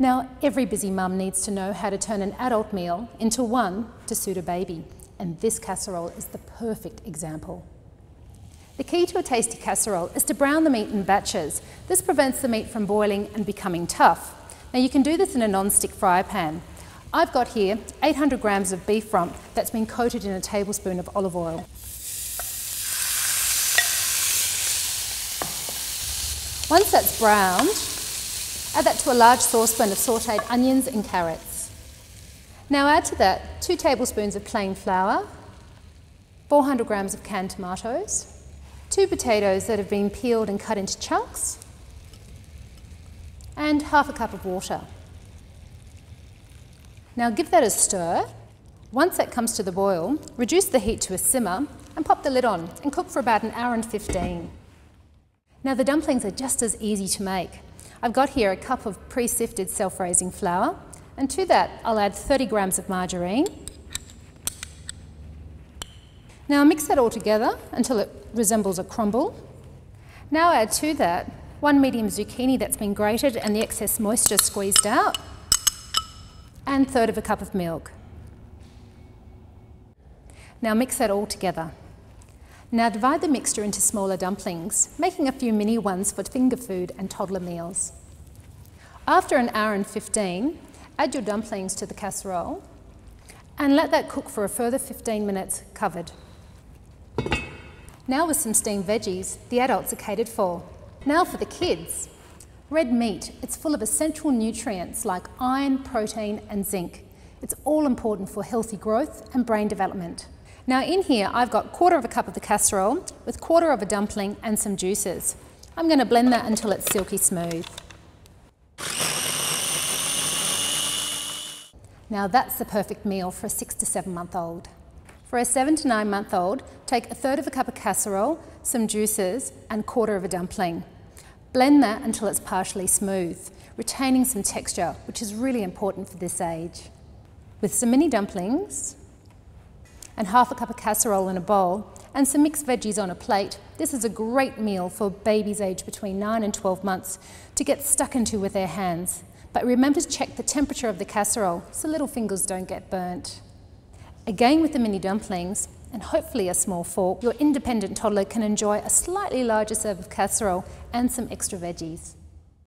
Now, every busy mum needs to know how to turn an adult meal into one to suit a baby, and this casserole is the perfect example. The key to a tasty casserole is to brown the meat in batches. This prevents the meat from boiling and becoming tough. Now, you can do this in a non-stick fry pan. I've got here 800 grams of beef rump that's been coated in a tablespoon of olive oil. Once that's browned, add that to a large saucepan of sautéed onions and carrots. Now add to that 2 tablespoons of plain flour, 400 grams of canned tomatoes, 2 potatoes that have been peeled and cut into chunks, and half a cup of water. Now give that a stir. Once that comes to the boil, reduce the heat to a simmer and pop the lid on and cook for about 1 hour and 15. Now the dumplings are just as easy to make. I've got here a cup of pre-sifted self-raising flour, and to that I'll add 30 grams of margarine. Now mix that all together until it resembles a crumble. Now add to that 1 medium zucchini that's been grated and the excess moisture squeezed out, and 1/3 cup of milk. Now mix that all together. Now divide the mixture into smaller dumplings, making a few mini ones for finger food and toddler meals. After 1 hour and 15, add your dumplings to the casserole and let that cook for a further 15 minutes covered. Now with some steamed veggies, the adults are catered for. Now for the kids. Red meat, it's full of essential nutrients like iron, protein and zinc. It's all important for healthy growth and brain development. Now in here I've got 1/4 cup of the casserole with 1/4 dumpling and some juices. I'm going to blend that until it's silky smooth. Now that's the perfect meal for a 6 to 7 month old. For a 7 to 9 month old, take 1/3 cup of casserole, some juices and 1/4 dumpling. Blend that until it's partially smooth, retaining some texture, which is really important for this age. With some mini dumplings and 1/2 cup of casserole in a bowl and some mixed veggies on a plate, this is a great meal for babies aged between 9 and 12 months to get stuck into with their hands. But remember to check the temperature of the casserole so little fingers don't get burnt. Again with the mini dumplings and hopefully a small fork, your independent toddler can enjoy a slightly larger serve of casserole and some extra veggies.